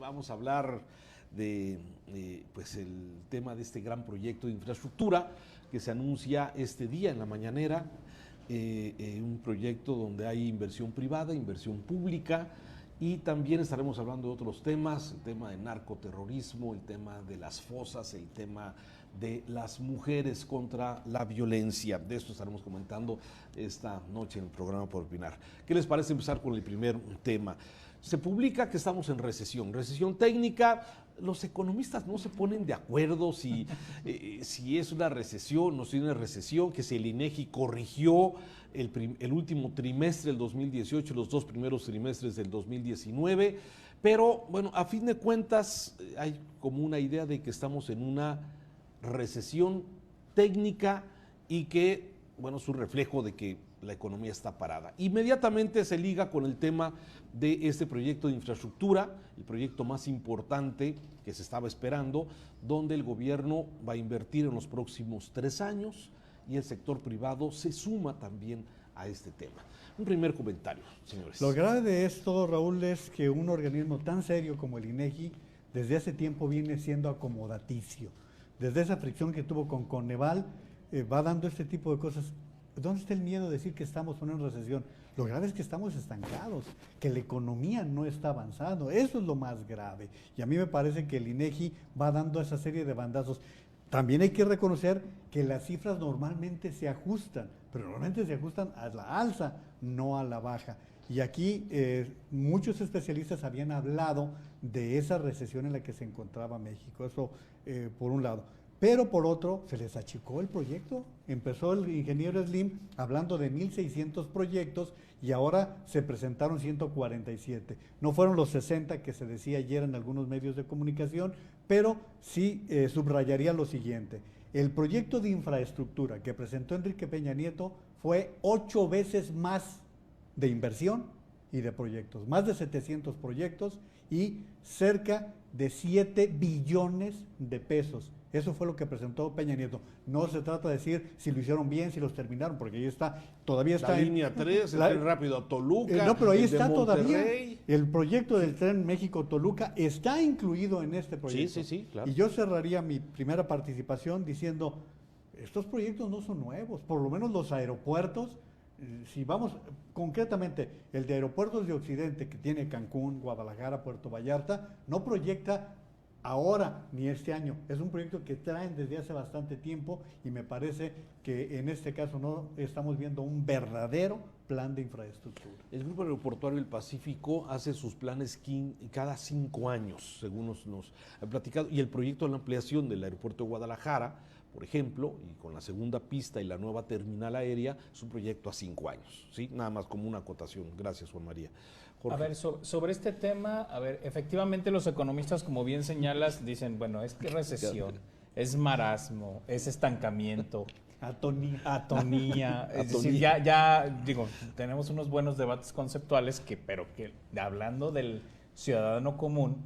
vamos a hablar de pues el tema de este gran proyecto de infraestructura que se anuncia este día en la mañanera, un proyecto donde hay inversión privada, inversión pública, y también estaremos hablando de otros temas, el tema de narcoterrorismo, el tema de las fosas, el tema de las mujeres contra la violencia. De esto estaremos comentando esta noche en el programa Por Opinar. ¿Qué les parece empezar con el primer tema? Se publica que estamos en recesión técnica. Los economistas no se ponen de acuerdo si es una recesión, no es una recesión, que si el INEGI corrigió el último trimestre del 2018, los dos primeros trimestres del 2019, pero bueno, a fin de cuentas hay como una idea de que estamos en una recesión técnica y que, bueno, es un reflejo de que la economía está parada. Inmediatamente se liga con el tema de este proyecto de infraestructura, el proyecto más importante que se estaba esperando, donde el gobierno va a invertir en los próximos 3 años y el sector privado se suma también a este tema. Un primer comentario, señores. Lo grave de esto, Raúl, es que un organismo tan serio como el INEGI desde hace tiempo viene siendo acomodaticio. Desde esa fricción que tuvo con Coneval, va dando este tipo de cosas. ¿Dónde está el miedo de decir que estamos en una recesión? Lo grave es que estamos estancados, que la economía no está avanzando. Eso es lo más grave. Y a mí me parece que el INEGI va dando esa serie de bandazos. También hay que reconocer que las cifras normalmente se ajustan, pero normalmente se ajustan a la alza, no a la baja. Y aquí muchos especialistas habían hablado de esa recesión en la que se encontraba México. Eso por un lado. Pero por otro, se les achicó el proyecto. Empezó el ingeniero Slim hablando de 1,600 proyectos y ahora se presentaron 147. No fueron los 60 que se decía ayer en algunos medios de comunicación, pero sí subrayaría lo siguiente. El proyecto de infraestructura que presentó Enrique Peña Nieto fue 8 veces más de inversión y de proyectos. Más de 700 proyectos y cerca de 7 billones de pesos. Eso fue lo que presentó Peña Nieto. No se trata de decir si lo hicieron bien, si los terminaron, porque ahí está, todavía está... La línea 3, el tren rápido a Toluca, no, pero ahí está Monterrey. Todavía. El proyecto del tren México-Toluca está incluido en este proyecto. Sí, claro. Y yo cerraría mi primera participación diciendo, estos proyectos no son nuevos, por lo menos los aeropuertos, si vamos concretamente, el de Aeropuertos de Occidente, que tiene Cancún, Guadalajara, Puerto Vallarta, no proyecta ahora ni este año. Es un proyecto que traen desde hace bastante tiempo y me parece que en este caso no estamos viendo un verdadero plan de infraestructura. El Grupo Aeroportuario del Pacífico hace sus planes cada 5 años, según nos han platicado, y el proyecto de la ampliación del aeropuerto de Guadalajara, por ejemplo, y con la segunda pista y la nueva terminal aérea, es un proyecto a 5 años, ¿sí? Nada más como una acotación. Gracias, Juan María. Jorge. A ver, sobre este tema, a ver, efectivamente los economistas, como bien señalas, dicen, bueno, es que recesión, es marasmo, es estancamiento, atonía. Es decir, ya digo, tenemos unos buenos debates conceptuales pero que hablando del ciudadano común,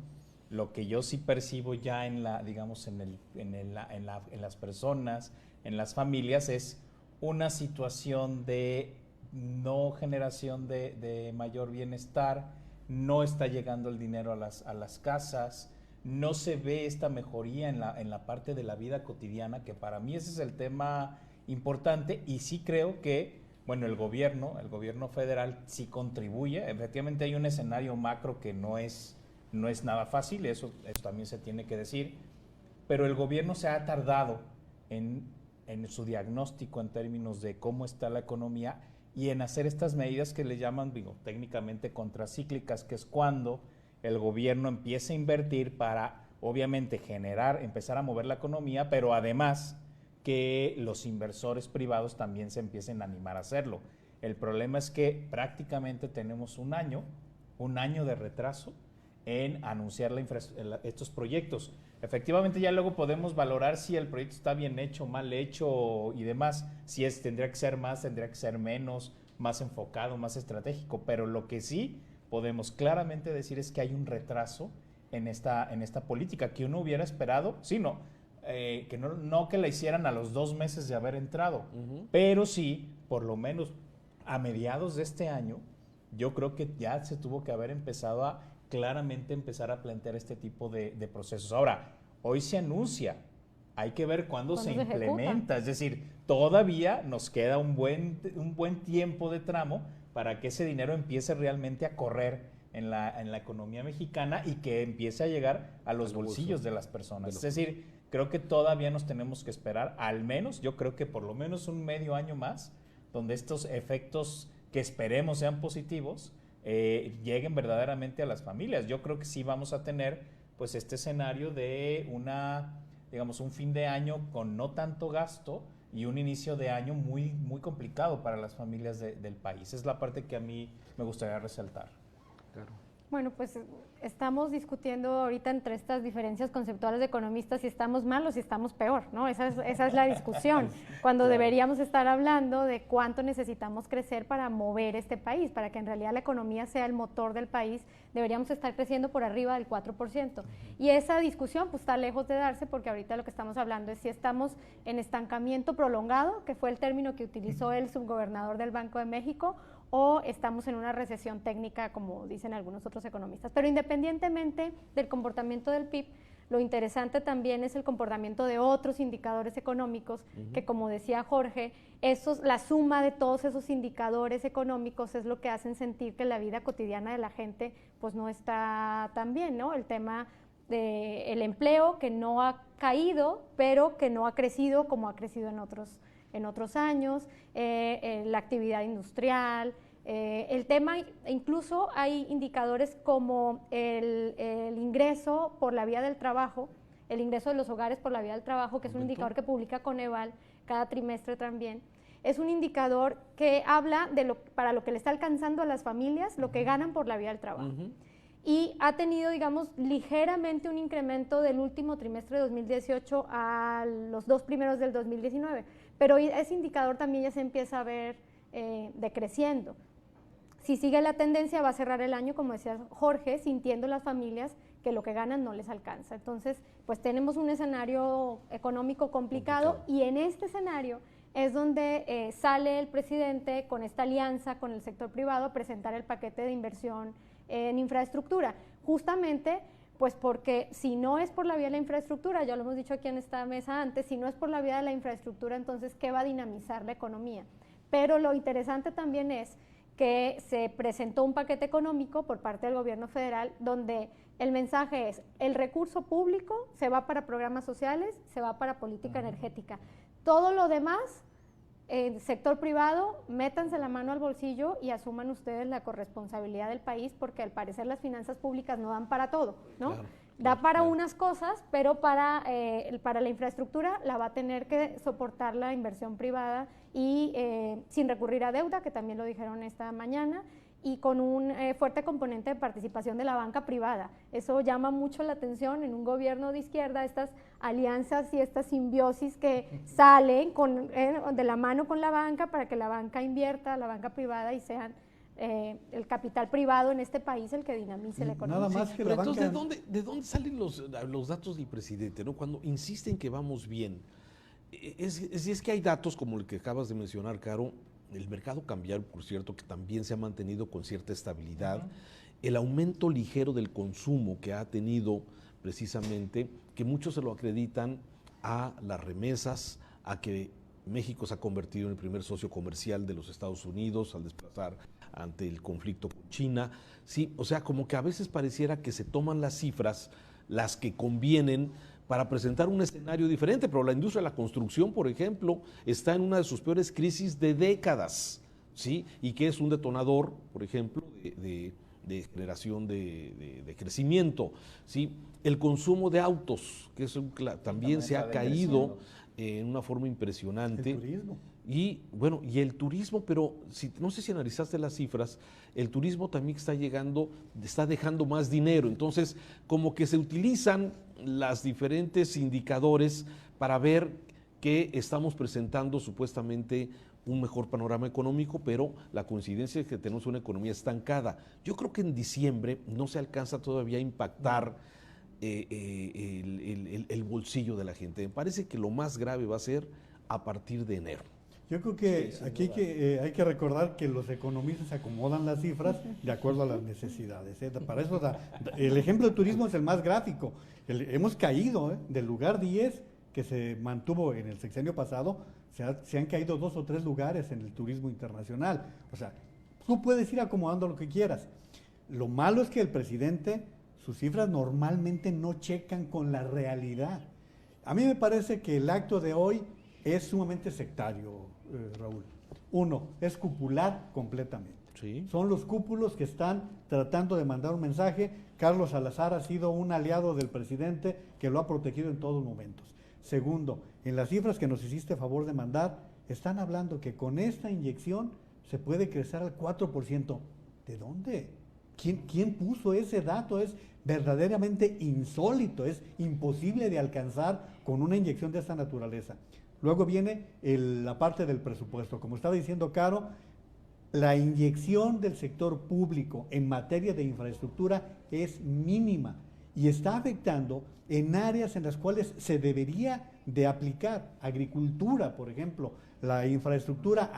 lo que yo sí percibo ya en la, digamos, en las personas, en las familias, es una situación de no generación de mayor bienestar, no está llegando el dinero a las casas, no se ve esta mejoría en la parte de la vida cotidiana, que para mí ese es el tema importante, y sí creo que, bueno, el gobierno federal sí contribuye. Efectivamente hay un escenario macro que no es nada fácil, eso también se tiene que decir, pero el gobierno se ha tardado en su diagnóstico en términos de cómo está la economía y en hacer estas medidas que le llaman, digo, técnicamente contracíclicas, que es cuando el gobierno empieza a invertir para, obviamente, empezar a mover la economía, pero además que los inversores privados también se empiecen a animar a hacerlo. El problema es que prácticamente tenemos un año de retraso en anunciar estos proyectos. Efectivamente, ya luego podemos valorar si el proyecto está bien hecho, mal hecho y demás, si tendría que ser más, tendría que ser menos, más enfocado, más estratégico, pero lo que sí podemos claramente decir es que hay un retraso en esta política que uno hubiera esperado, que no que la hicieran a los 2 meses de haber entrado, pero sí, por lo menos a mediados de este año, yo creo que ya se tuvo que haber empezado a claramente empezar a plantear este tipo de procesos. Ahora, hoy se anuncia, hay que ver cuándo se implementa, es decir, todavía nos queda un buen tiempo de tramo para que ese dinero empiece realmente a correr en la economía mexicana y que empiece a llegar a los bolsillos de las personas. Es decir, creo que todavía nos tenemos que esperar, al menos, yo creo que por lo menos un medio año más, donde estos efectos que esperemos sean positivos, lleguen verdaderamente a las familias. Yo creo que sí vamos a tener pues este escenario de un fin de año con no tanto gasto y un inicio de año muy, muy complicado para las familias del país. Es la parte que a mí me gustaría resaltar. Claro. Bueno, pues estamos discutiendo ahorita entre estas diferencias conceptuales de economistas si estamos mal o si estamos peor, ¿no? Esa es la discusión, cuando deberíamos estar hablando de cuánto necesitamos crecer para mover este país, para que en realidad la economía sea el motor del país, deberíamos estar creciendo por arriba del 4%. Y esa discusión pues está lejos de darse, porque ahorita lo que estamos hablando es si estamos en estancamiento prolongado, que fue el término que utilizó el subgobernador del Banco de México, o estamos en una recesión técnica, como dicen algunos otros economistas. Pero independientemente del comportamiento del PIB, lo interesante también es el comportamiento de otros indicadores económicos, que como decía Jorge, la suma de todos esos indicadores económicos es lo que hacen sentir que la vida cotidiana de la gente pues no está tan bien, ¿no? El tema del empleo, que no ha caído, pero que no ha crecido como ha crecido en otros años, la actividad industrial, el tema, incluso hay indicadores como el ingreso por la vía del trabajo, el ingreso de los hogares por la vía del trabajo, que es un indicador que publica Coneval cada trimestre también. Es un indicador que habla de para lo que le está alcanzando a las familias, lo que ganan por la vía del trabajo. Y ha tenido, digamos, ligeramente un incremento del último trimestre de 2018 a los 2 primeros del 2019, pero ese indicador también ya se empieza a ver decreciendo. Si sigue la tendencia, va a cerrar el año, como decía Jorge, sintiendo las familias que lo que ganan no les alcanza. Entonces, pues tenemos un escenario económico complicado y en este escenario es donde sale el presidente con esta alianza con el sector privado a presentar el paquete de inversión en infraestructura, justamente pues porque si no es por la vía de la infraestructura, ya lo hemos dicho aquí en esta mesa antes, si no es por la vía de la infraestructura, entonces ¿qué va a dinamizar la economía? Pero lo interesante también es que se presentó un paquete económico por parte del gobierno federal donde el mensaje es: el recurso público se va para programas sociales, se va para política energética, todo lo demás, el sector privado, métanse la mano al bolsillo y asuman ustedes la corresponsabilidad del país, porque al parecer las finanzas públicas no dan para todo, ¿no? Da para unas cosas, pero para la infraestructura la va a tener que soportar la inversión privada y sin recurrir a deuda, que también lo dijeron esta mañana, y con un fuerte componente de participación de la banca privada. Eso llama mucho la atención en un gobierno de izquierda, estas alianzas y esta simbiosis que salen de la mano con la banca para que la banca invierta, la banca privada, y sean el capital privado en este país el que dinamice la economía. Nada más que la entonces, banca... ¿de dónde salen los datos del presidente, ¿no? Cuando insisten que vamos bien? Es que hay datos como el que acabas de mencionar, Caro, el mercado cambiario, por cierto, que también se ha mantenido con cierta estabilidad, el aumento ligero del consumo que ha tenido precisamente, que muchos se lo acreditan a las remesas, a que México se ha convertido en el primer socio comercial de los Estados Unidos al desplazar ante el conflicto con China. Sí, o sea, como que a veces pareciera que se toman las cifras, las que convienen, para presentar un escenario diferente, pero la industria de la construcción, por ejemplo, está en una de sus peores crisis de décadas, ¿sí? Y que es un detonador, por ejemplo, de generación de crecimiento, ¿sí? El consumo de autos, que también se ha caído en una forma impresionante. El turismo. Y bueno, y el turismo, pero no sé si analizaste las cifras, el turismo también está dejando más dinero, entonces como que se utilizan los diferentes indicadores para ver que estamos presentando supuestamente un mejor panorama económico, pero la coincidencia es que tenemos una economía estancada. Yo creo que en diciembre no se alcanza todavía a impactar el bolsillo de la gente. Me parece que lo más grave va a ser a partir de enero. Yo creo que Sí, aquí hay que recordar que los economistas acomodan las cifras de acuerdo a las necesidades. Para eso el ejemplo de turismo es el más gráfico. Hemos caído del lugar 10 que se mantuvo en el sexenio pasado, se han caído 2 o 3 lugares en el turismo internacional. O sea, tú puedes ir acomodando lo que quieras. Lo malo es que el presidente, sus cifras normalmente no checan con la realidad. A mí me parece que el acto de hoy es sumamente sectario, Raúl. Uno, es cupular completamente. Sí. Son los cúpulos que están tratando de mandar un mensaje. Carlos Salazar ha sido un aliado del presidente que lo ha protegido en todos momentos. Segundo, en las cifras que nos hiciste favor de mandar, están hablando que con esta inyección se puede crecer al 4%. ¿De dónde? ¿Quién puso ese dato? Es verdaderamente insólito, es imposible de alcanzar con una inyección de esta naturaleza. Luego viene la parte del presupuesto. Como estaba diciendo Caro, la inyección del sector público en materia de infraestructura es mínima y está afectando en áreas en las cuales se debería de aplicar. Agricultura, por ejemplo, la infraestructura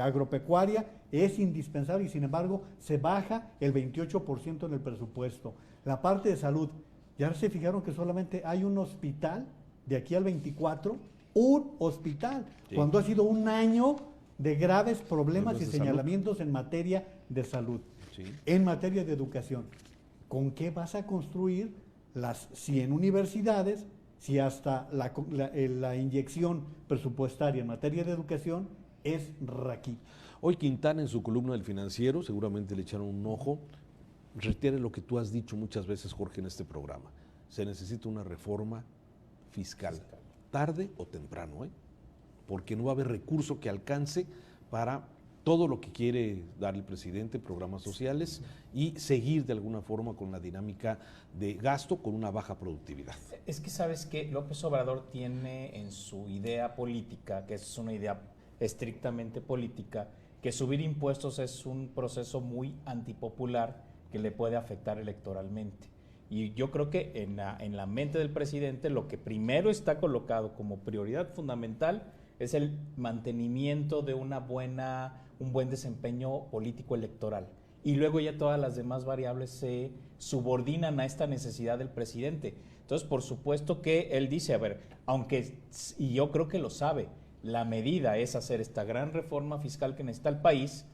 agropecuaria es indispensable y sin embargo se baja el 28% en el presupuesto. La parte de salud, ya se fijaron que solamente hay un hospital de aquí al 24, un hospital, sí, cuando ha sido un año de graves problemas y señalamientos en materia de salud, sí, en materia de educación. ¿Con qué vas a construir las 100 universidades si hasta la inyección presupuestaria en materia de educación es raquítica? Hoy Quintana en su columna del Financiero, seguramente le echaron un ojo, retiene lo que tú has dicho muchas veces, Jorge, en este programa. Se necesita una reforma fiscal, tarde o temprano, porque no va a haber recurso que alcance para todo lo que quiere dar el presidente, programas sociales, y seguir de alguna forma con la dinámica de gasto con una baja productividad. Es que sabes que López Obrador tiene en su idea política, que es una idea estrictamente política, que subir impuestos es un proceso muy antipopular que le puede afectar electoralmente. Y yo creo que en la mente del presidente lo que primero está colocado como prioridad fundamental es el mantenimiento de un buen desempeño político electoral. Y luego ya todas las demás variables se subordinan a esta necesidad del presidente. Entonces, por supuesto que él dice, a ver, y yo creo que lo sabe, la medida es hacer esta gran reforma fiscal que necesita el país,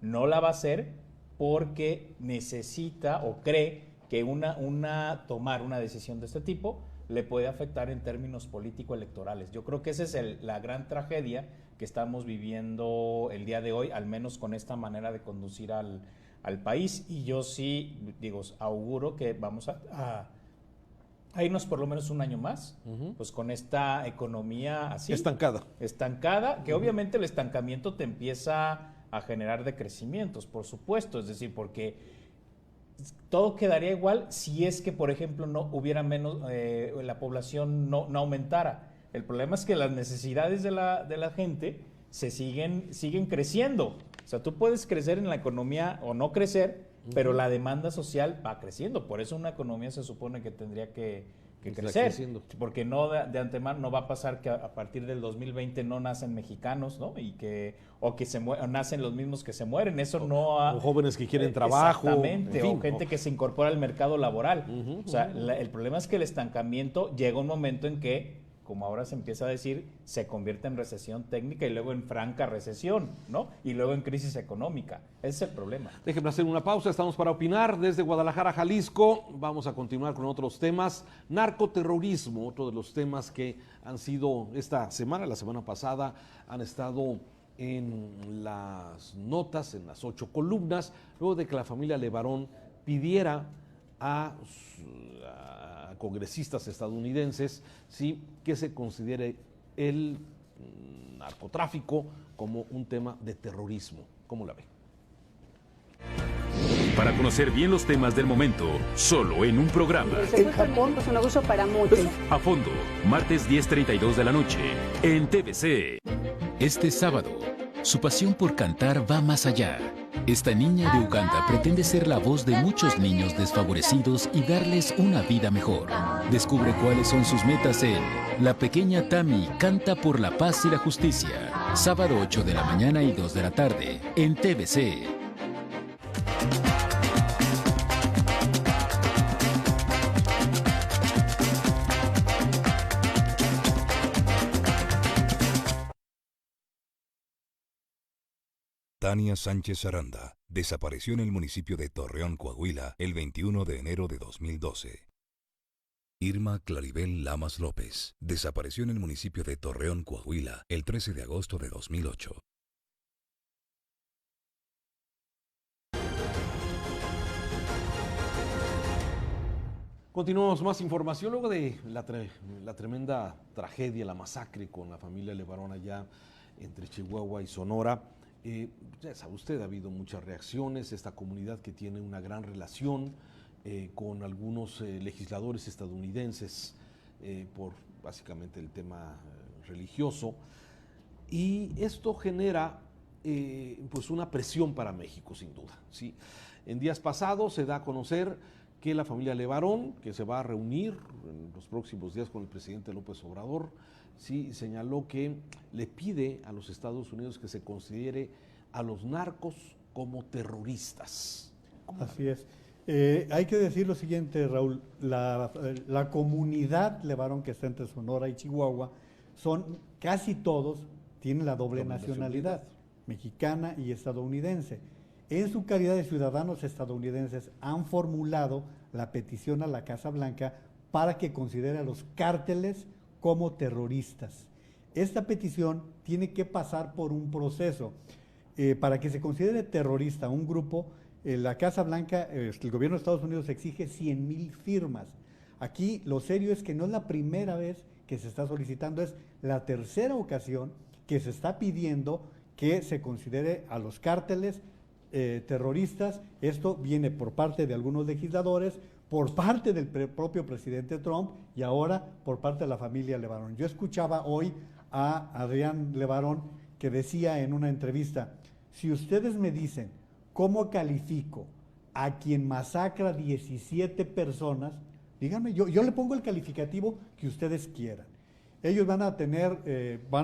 no la va a hacer porque necesita o cree que tomar una decisión de este tipo le puede afectar en términos político-electorales. Yo creo que esa es la gran tragedia que estamos viviendo el día de hoy, al menos con esta manera de conducir al país. Y yo sí, auguro que vamos a irnos por lo menos un año más, pues con esta economía así. Estancada, que obviamente el estancamiento te empieza a generar decrecimientos, por supuesto, es decir, porque todo quedaría igual si es que, por ejemplo, no hubiera menos, la población no aumentara. El problema es que las necesidades de la gente siguen creciendo. O sea, tú puedes crecer en la economía o no crecer, pero la demanda social va creciendo. Por eso una economía se supone que tendría que crecer, porque no de antemano no va a pasar que a partir del 2020 no nacen mexicanos, ¿no? O que nacen los mismos que se mueren. Eso o jóvenes que quieren trabajo. Exactamente, en fin, o gente que se incorpora al mercado laboral. O sea, el problema es que el estancamiento llega un momento en que, como ahora se empieza a decir, se convierte en recesión técnica y luego en franca recesión, ¿no? Y luego en crisis económica. Ese es el problema. Déjenme hacer una pausa, estamos para opinar desde Guadalajara, Jalisco. Vamos a continuar con otros temas. Narcoterrorismo, otro de los temas que han sido esta semana, la semana pasada, han estado en las notas, en las 8 columnas, luego de que la familia Levarón pidiera a congresistas estadounidenses, ¿sí?, que se considere el narcotráfico como un tema de terrorismo. ¿Cómo la ve? Para conocer bien los temas del momento, solo en un programa. En Japón es un abuso para muchos. A fondo, martes 10:32 de la noche, en TVC. Este sábado, su pasión por cantar va más allá. Esta niña de Uganda pretende ser la voz de muchos niños desfavorecidos y darles una vida mejor. Descubre cuáles son sus metas en La Pequeña Tammy canta por la paz y la justicia. Sábado 8 de la mañana y 2 de la tarde en TVC. Tania Sánchez Aranda desapareció en el municipio de Torreón, Coahuila, el 21 de enero de 2012. Irma Claribel Lamas López desapareció en el municipio de Torreón, Coahuila, el 13 de agosto de 2008. Continuamos más información luego de la tremenda tragedia, la masacre con la familia Levarón allá entre Chihuahua y Sonora. Ya sabe usted, ha habido muchas reacciones, esta comunidad que tiene una gran relación con algunos legisladores estadounidenses por básicamente el tema religioso, y esto genera pues una presión para México, sin duda, ¿sí? En días pasados se da a conocer que la familia Levarón, que se va a reunir en los próximos días con el presidente López Obrador, sí, señaló que le pide a los Estados Unidos que se considere a los narcos como terroristas. Así es. Hay que decir lo siguiente, Raúl, la comunidad Levarón que está entre Sonora y Chihuahua, casi todos tienen la doble nacionalidad, mexicana y estadounidense. En su calidad de ciudadanos estadounidenses han formulado la petición a la Casa Blanca para que considere a los cárteles como terroristas. Esta petición tiene que pasar por un proceso. Para que se considere terrorista un grupo, la Casa Blanca, el gobierno de Estados Unidos exige 100,000 firmas. Aquí lo serio es que no es la primera vez que se está solicitando, es la tercera ocasión que se está pidiendo que se considere a los cárteles terroristas. Esto viene por parte de algunos legisladores, por parte del propio presidente Trump y ahora por parte de la familia Levarón. Yo escuchaba hoy a Adrián Levarón que decía en una entrevista: si ustedes me dicen cómo califico a quien masacra 17 personas, díganme, yo le pongo el calificativo que ustedes quieran. Ellos van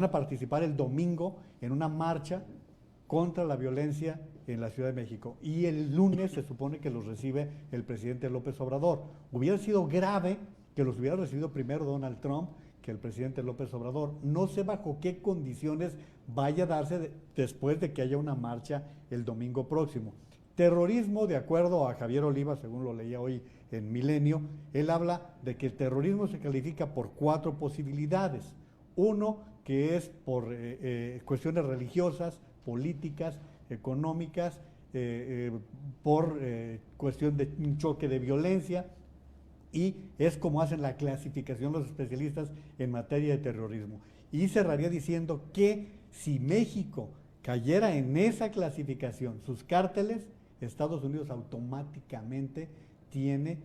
a participar el domingo en una marcha contra la violencia en la Ciudad de México, y el lunes se supone que los recibe el presidente López Obrador. Hubiera sido grave que los hubiera recibido primero Donald Trump que el presidente López Obrador. No sé bajo qué condiciones vaya a darse después de que haya una marcha el domingo próximo. Terrorismo, de acuerdo a Javier Oliva, según lo leía hoy en Milenio, él habla de que el terrorismo se califica por 4 posibilidades. Uno, que es por cuestiones religiosas, políticas, económicas, por cuestión de un choque de violencia, y es como hacen la clasificación los especialistas en materia de terrorismo. Y cerraría diciendo que si México cayera en esa clasificación, sus cárteles, Estados Unidos automáticamente tiene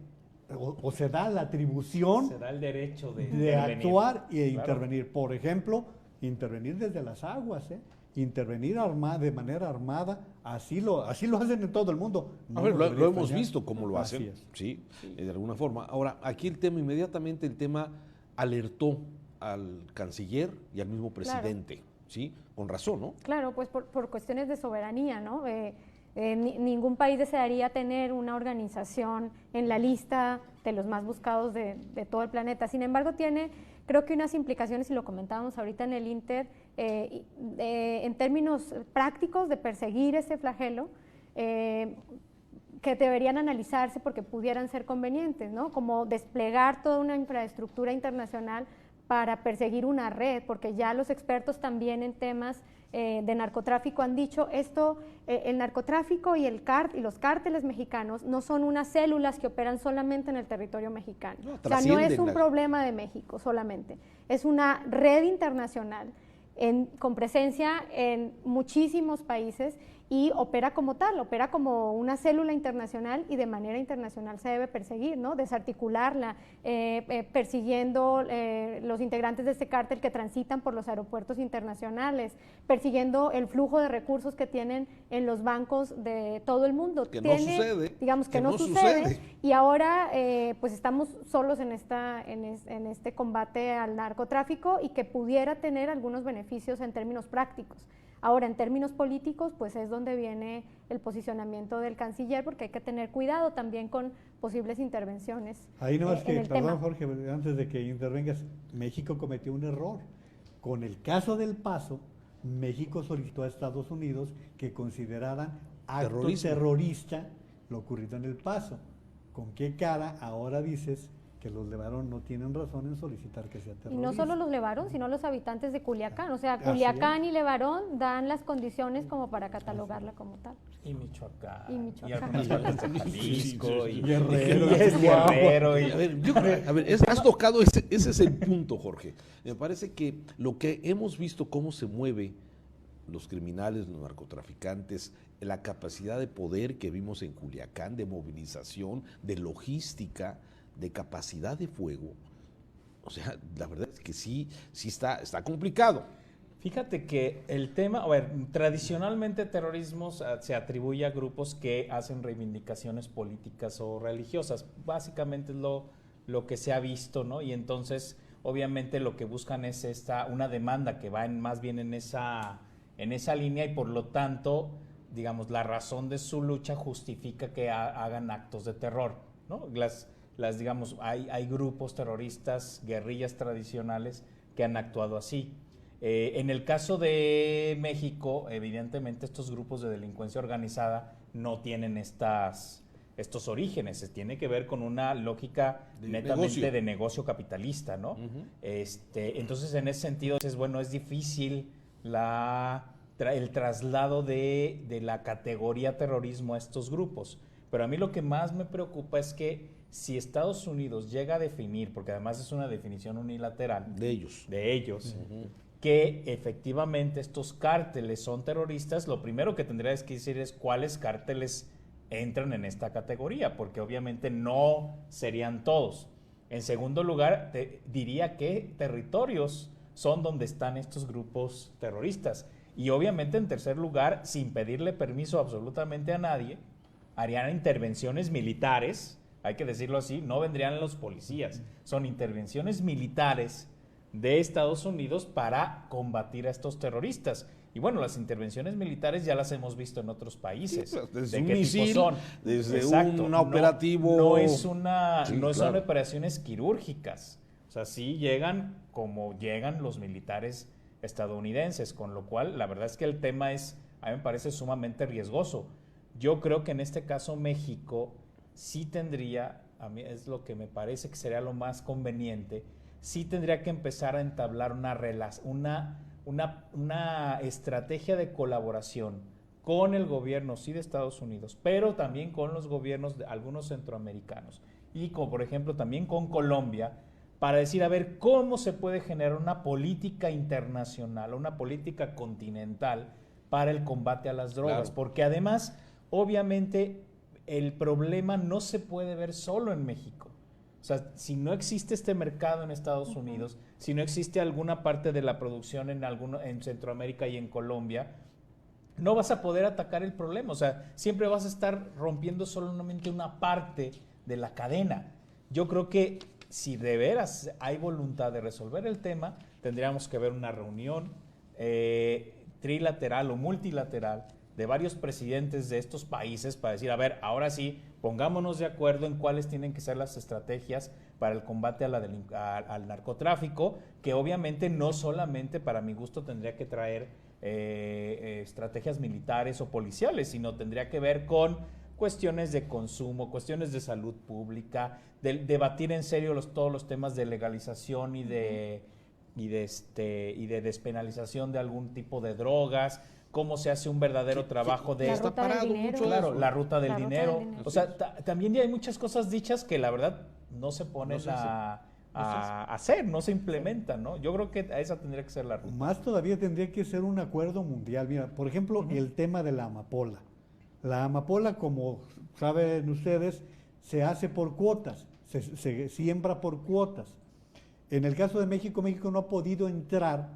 o se da la atribución, se da el derecho de actuar e intervenir. Por ejemplo, intervenir desde las aguas, intervenir de manera armada, así lo hacen en todo el mundo. No, a ver, lo hemos visto cómo lo hacen, sí, de alguna forma. Ahora, aquí inmediatamente el tema alertó al canciller y al mismo presidente, claro. ¿Sí? Con razón, ¿no? Claro, pues por cuestiones de soberanía, ¿no? Ningún país desearía tener una organización en la lista de los más buscados de todo el planeta. Sin embargo, tiene, creo que unas implicaciones, y lo comentábamos ahorita en el Inter, en términos prácticos de perseguir ese flagelo, que deberían analizarse porque pudieran ser convenientes, ¿no? Como desplegar toda una infraestructura internacional para perseguir una red, porque ya los expertos también en temas de narcotráfico han dicho esto, el narcotráfico y los cárteles mexicanos no son unas células que operan solamente en el territorio mexicano. No, o sea, no es un problema de México solamente, es una red internacional con presencia en muchísimos países, y opera como tal, opera como una célula internacional y de manera internacional se debe perseguir, ¿no? Desarticularla, persiguiendo los integrantes de este cártel que transitan por los aeropuertos internacionales, persiguiendo el flujo de recursos que tienen en los bancos de todo el mundo. Que no sucede. Digamos que no sucede. Y ahora pues estamos solos en este combate al narcotráfico y que pudiera tener algunos beneficios en términos prácticos. Ahora, en términos políticos, pues es donde viene el posicionamiento del canciller, porque hay que tener cuidado también con posibles intervenciones. Ahí nomás en el tema. Jorge, antes de que intervengas, México cometió un error. Con el caso del Paso, México solicitó a Estados Unidos que consideraran acto terrorista lo ocurrido en El Paso. ¿Con qué cara ahora dices que los Levarón no tienen razón en solicitar que sea terrorista? Y no solo los Levarón, sino los habitantes de Culiacán. O sea, Culiacán y Levarón dan las condiciones como para catalogarla como tal. Y Michoacán. Y Michoacán. Y algunas partes de Jalisco. Y Guerrero. Has tocado, ese es el punto, Jorge. Me parece que lo que hemos visto, cómo se mueve los criminales, los narcotraficantes, la capacidad de poder que vimos en Culiacán, de movilización, de logística, de capacidad de fuego, o sea, la verdad es que sí está complicado. Fíjate que el tema, a ver, tradicionalmente terrorismo se atribuye a grupos que hacen reivindicaciones políticas o religiosas, básicamente es lo que se ha visto, ¿no? Y entonces, obviamente lo que buscan es una demanda que va más bien en esa línea y por lo tanto, digamos, la razón de su lucha justifica que hagan actos de terror, ¿no? Digamos, hay grupos terroristas, guerrillas tradicionales que han actuado así. En el caso de México, evidentemente estos grupos de delincuencia organizada no tienen estos orígenes, se tiene que ver con una lógica netamente de negocio capitalista, ¿no? Entonces, en ese sentido, es difícil el traslado de la categoría terrorismo a estos grupos. Pero a mí lo que más me preocupa es que si Estados Unidos llega a definir, porque además es una definición unilateral de ellos, que efectivamente estos cárteles son terroristas, lo primero que tendría que decir es cuáles cárteles entran en esta categoría, porque obviamente no serían todos. En segundo lugar, diría que territorios son donde están estos grupos terroristas. Y obviamente en tercer lugar, sin pedirle permiso absolutamente a nadie, harían intervenciones militares, hay que decirlo así, no vendrían los policías, son intervenciones militares de Estados Unidos para combatir a estos terroristas. Y bueno, las intervenciones militares ya las hemos visto en otros países. Sí, desde ¿de un qué misil, tipo son? desde Exacto, un operativo. No son operaciones quirúrgicas. O sea, sí llegan como llegan los militares estadounidenses, con lo cual la verdad es que el tema a mí me parece sumamente riesgoso. Yo creo que en este caso México sí tendría, a mí es lo que me parece que sería lo más conveniente, sí tendría que empezar a entablar una estrategia de colaboración con el gobierno, sí, de Estados Unidos, pero también con los gobiernos de algunos centroamericanos y como por ejemplo también con Colombia, para decir, a ver, cómo se puede generar una política internacional, una política continental para el combate a las drogas, claro. Porque además, obviamente, el problema no se puede ver solo en México. O sea, si no existe este mercado en Estados Unidos, si no existe alguna parte de la producción en Centroamérica y en Colombia, no vas a poder atacar el problema. O sea, siempre vas a estar rompiendo solamente una parte de la cadena. Yo creo que si de veras hay voluntad de resolver el tema, tendríamos que ver una reunión trilateral o multilateral de varios presidentes de estos países para decir, a ver, ahora sí, pongámonos de acuerdo en cuáles tienen que ser las estrategias para el combate al narcotráfico, que obviamente no solamente, para mi gusto, tendría que traer estrategias militares o policiales, sino tendría que ver con cuestiones de consumo, cuestiones de salud pública, debatir en serio todos los temas de legalización y de despenalización de algún tipo de drogas, cómo se hace un verdadero trabajo de... Está parado mucho. Claro, la ruta del dinero. O sea, también ya hay muchas cosas dichas que la verdad no se pone a hacer, no se implementa, ¿no? Yo creo que esa tendría que ser la ruta. Más todavía tendría que ser un acuerdo mundial. Mira, por ejemplo, el tema de la amapola. La amapola, como saben ustedes, se hace por cuotas, se siembra por cuotas. En el caso de México, México no ha podido entrar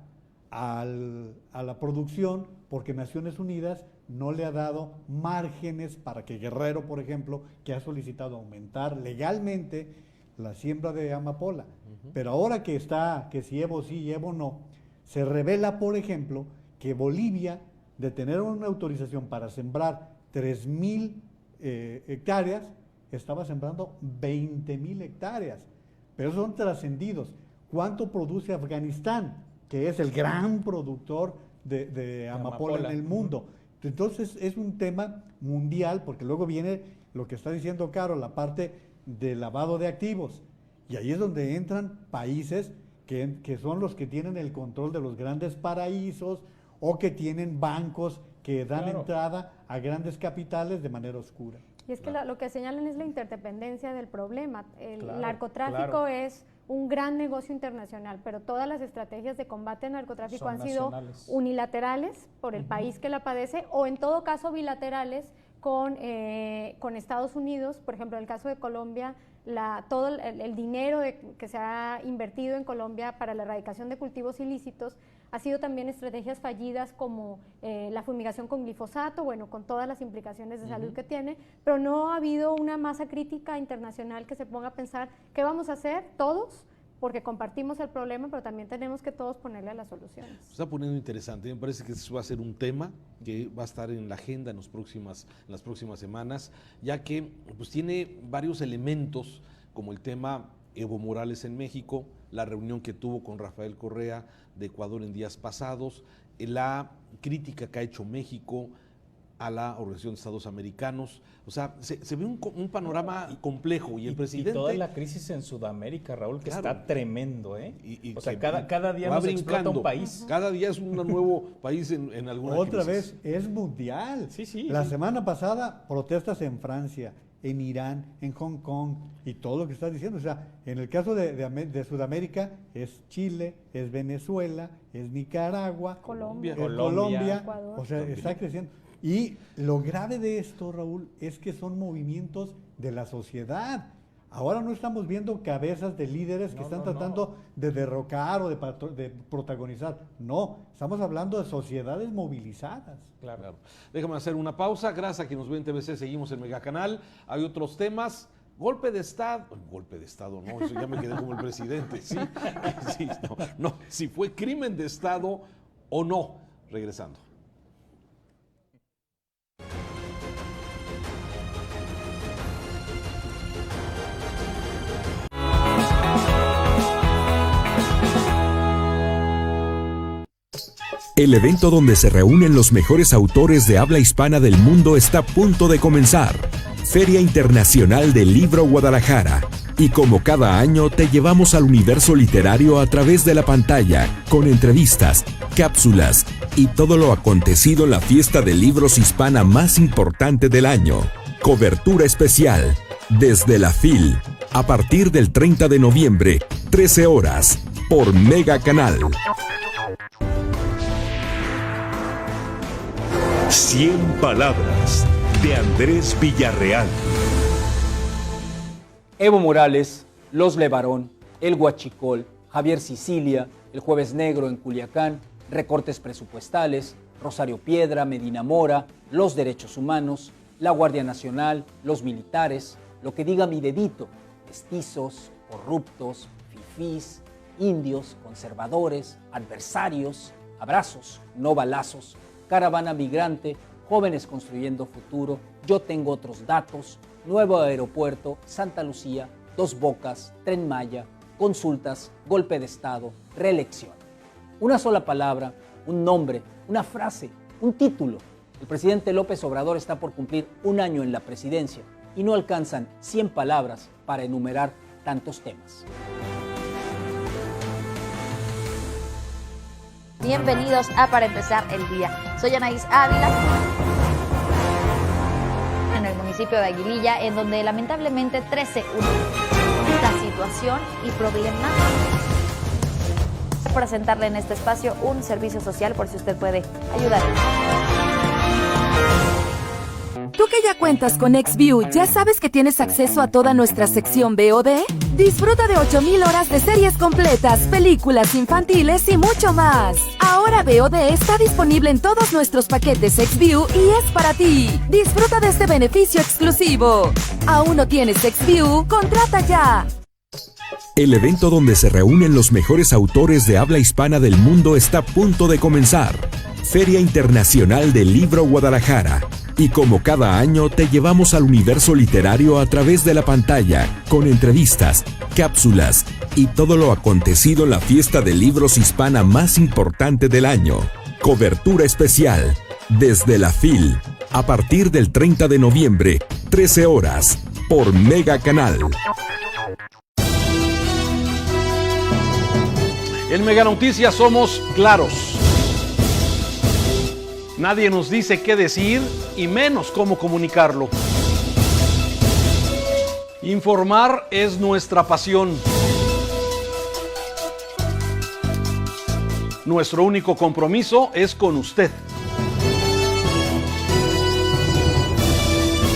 a la producción porque Naciones Unidas no le ha dado márgenes para que Guerrero, por ejemplo, que ha solicitado aumentar legalmente la siembra de amapola. Pero ahora que si llevo sí, llevo no, se revela, por ejemplo, que Bolivia, de tener una autorización para sembrar 3,000 hectáreas, estaba sembrando 20,000 hectáreas. Pero son trascendidos. ¿Cuánto produce Afganistán, que es el gran productor de amapola en el mundo? Entonces es un tema mundial, porque luego viene lo que está diciendo Caro, la parte de lavado de activos. Y ahí es donde entran países que son los que tienen el control de los grandes paraísos o que tienen bancos que dan entrada a grandes capitales de manera oscura. Y es que lo que señalan es la interdependencia del problema. El narcotráfico es un gran negocio internacional, pero todas las estrategias de combate al narcotráfico han sido unilaterales por el país que la padece, o en todo caso bilaterales con Estados Unidos. Por ejemplo, en el caso de Colombia, todo el dinero que se ha invertido en Colombia para la erradicación de cultivos ilícitos ha sido también estrategias fallidas como la fumigación con glifosato, bueno, con todas las implicaciones de salud que tiene, pero no ha habido una masa crítica internacional que se ponga a pensar qué vamos a hacer todos, porque compartimos el problema, pero también tenemos que todos ponerle a las soluciones. Se está poniendo interesante, me parece que eso va a ser un tema que va a estar en la agenda en las próximas semanas, ya que pues tiene varios elementos, como el tema Evo Morales en México, la reunión que tuvo con Rafael Correa de Ecuador en días pasados, la crítica que ha hecho México a la Organización de Estados Americanos. O sea, se ve un panorama complejo y el presidente... Y toda la crisis en Sudamérica, Raúl, que está tremendo, ¿eh? O sea, cada día nos explota un país. Cada día es un nuevo país en alguna crisis. Otra vez, es mundial. La semana pasada, protestas en Francia, en Irán, en Hong Kong, y todo lo que estás diciendo. O sea, en el caso de Sudamérica, es Chile, es Venezuela, es Nicaragua, Colombia, Ecuador. O sea, está creciendo. Y lo grave de esto, Raúl, es que son movimientos de la sociedad. Ahora no estamos viendo cabezas de líderes que están tratando de derrocar o de protagonizar. No, estamos hablando de sociedades movilizadas. Claro. Déjame hacer una pausa. Gracias a quien nos ve en TVC, seguimos el Megacanal. Hay otros temas. Golpe de Estado, no, eso ya me quedé como el presidente, sí, no, si fue crimen de Estado o no. Regresando. El evento donde se reúnen los mejores autores de habla hispana del mundo está a punto de comenzar. Feria Internacional del Libro Guadalajara. Y como cada año te llevamos al universo literario a través de la pantalla, con entrevistas, cápsulas y todo lo acontecido en la fiesta de libros hispana más importante del año. Cobertura especial, desde la FIL, a partir del 30 de noviembre, 13 horas, por Megacanal. 100 palabras de Andrés Villarreal. Evo Morales, Los Levarón, El Huachicol, Javier Sicilia, El Jueves Negro en Culiacán, recortes presupuestales, Rosario Piedra, Medina Mora, los derechos humanos, la Guardia Nacional, los militares, lo que diga mi dedito, mestizos, corruptos, fifís, indios, conservadores, adversarios, abrazos, no balazos, caravana migrante, jóvenes construyendo futuro, yo tengo otros datos, nuevo aeropuerto, Santa Lucía, Dos Bocas, Tren Maya, consultas, golpe de Estado, reelección. Una sola palabra, un nombre, una frase, un título. El presidente López Obrador está por cumplir un año en la presidencia y no alcanzan 100 palabras para enumerar tantos temas. Bienvenidos a Para Empezar el Día. Soy Anaís Ávila, en el municipio de Aguililla, en donde lamentablemente 13 casi situación y problema. Presentarle en este espacio un servicio social por si usted puede ayudar. Tú que ya cuentas con XView, ¿ya sabes que tienes acceso a toda nuestra sección VOD? Disfruta de 8,000 horas de series completas, películas infantiles y mucho más. Ahora VOD está disponible en todos nuestros paquetes XView y es para ti. Disfruta de este beneficio exclusivo. ¿Aún no tienes XView? ¡Contrata ya! El evento donde se reúnen los mejores autores de habla hispana del mundo está a punto de comenzar. Feria Internacional del Libro Guadalajara. Y como cada año te llevamos al universo literario a través de la pantalla, con entrevistas, cápsulas y todo lo acontecido en la fiesta de libros hispana más importante del año. Cobertura especial, desde la FIL, a partir del 30 de noviembre, 13 horas, por Mega Canal. En Mega Noticias somos claros. Nadie nos dice qué decir y menos cómo comunicarlo. Informar es nuestra pasión. Nuestro único compromiso es con usted.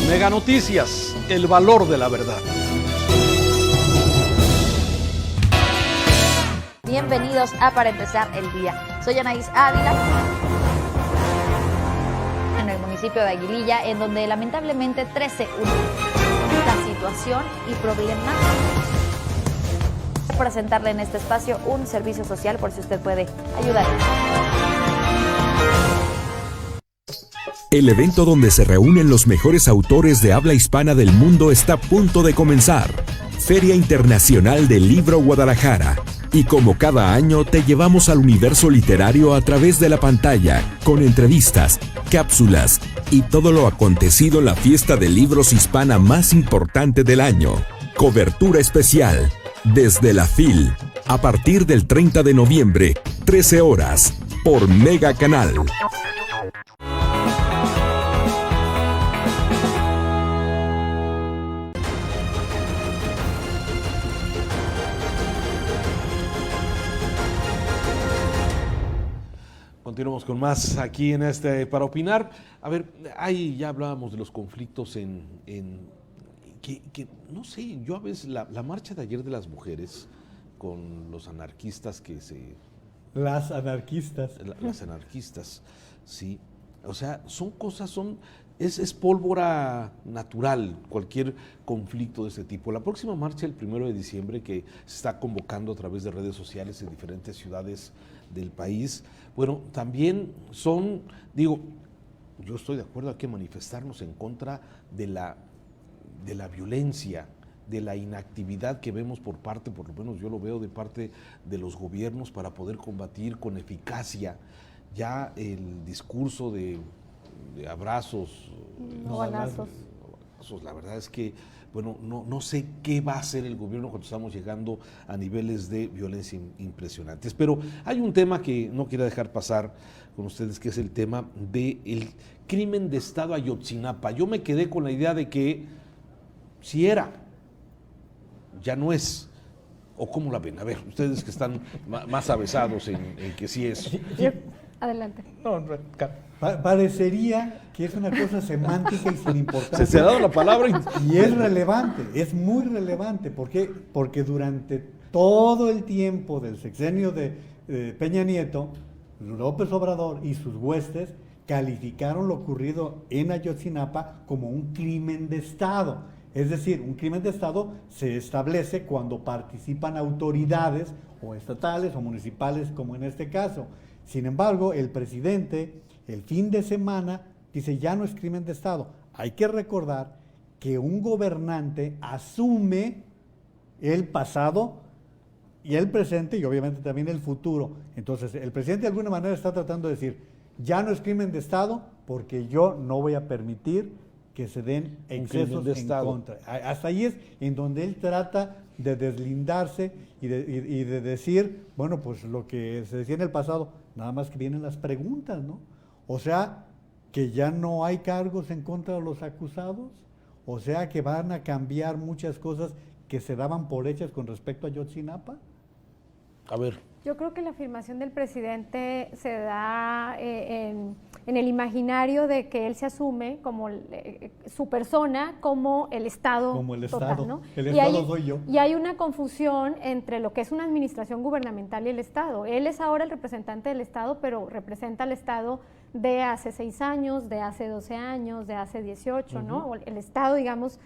Mega Noticias, el valor de la verdad. Bienvenidos a Para Empezar el Día. Soy Anaís Ávila, en el municipio de Aguililla, en donde lamentablemente 13 la situación y problema. Presentarle en este espacio un servicio social por si usted puede ayudar. El evento donde se reúnen los mejores autores de habla hispana del mundo está a punto de comenzar. Feria Internacional del Libro Guadalajara. Y como cada año te llevamos al universo literario a través de la pantalla, con entrevistas, cápsulas y todo lo acontecido en la fiesta de libros hispana más importante del año. Cobertura especial, desde la FIL, a partir del 30 de noviembre, 13 horas, por Mega Canal. Continuamos con más aquí en Para Opinar. A ver, ahí ya hablábamos de los conflictos que no sé, yo a veces la marcha de ayer de las mujeres con los anarquistas Las anarquistas. Las anarquistas, sí. O sea, es pólvora natural cualquier conflicto de este tipo. La próxima marcha, el 1 de diciembre, que se está convocando a través de redes sociales en diferentes ciudades del país, bueno, también yo estoy de acuerdo, hay que manifestarnos en contra de la violencia, de la inactividad que vemos por lo menos yo lo veo de parte de los gobiernos para poder combatir con eficacia ya el discurso de abrazos, no balazos. La verdad es que, bueno, no sé qué va a hacer el gobierno cuando estamos llegando a niveles de violencia impresionantes. Pero hay un tema que no quiero dejar pasar con ustedes, que es el tema del crimen de Estado Ayotzinapa. Yo me quedé con la idea de que si era, ya no es. ¿O cómo la ven? A ver, ustedes que están más avesados en que sí es. Adelante. Parecería que es una cosa semántica y sin importancia. Se ha dado la palabra y es relevante, es muy relevante. ¿Por qué? Porque durante todo el tiempo del sexenio de Peña Nieto, López Obrador y sus huestes calificaron lo ocurrido en Ayotzinapa como un crimen de Estado. Es decir, un crimen de Estado se establece cuando participan autoridades o estatales o municipales, como en este caso. Sin embargo, el presidente, el fin de semana, dice ya no es crimen de Estado. Hay que recordar que un gobernante asume el pasado y el presente y obviamente también el futuro. Entonces, el presidente de alguna manera está tratando de decir, ya no es crimen de Estado porque yo no voy a permitir que se den excesos en contra. Hasta ahí es en donde él trata de deslindarse y de decir, bueno, pues lo que se decía en el pasado, nada más que vienen las preguntas, ¿no? O sea, que ya no hay cargos en contra de los acusados, o sea, que van a cambiar muchas cosas que se daban por hechas con respecto a Ayotzinapa? A ver. Yo creo que la afirmación del presidente se da en el imaginario de que él se asume como su persona, como el Estado. Como el total, Estado. ¿no? El Estado soy yo. Y hay una confusión entre lo que es una administración gubernamental y el Estado. Él es ahora el representante del Estado, pero representa al Estado de hace 6 años, de hace 12 años, de hace 18, ¿no? El Estado, digamos,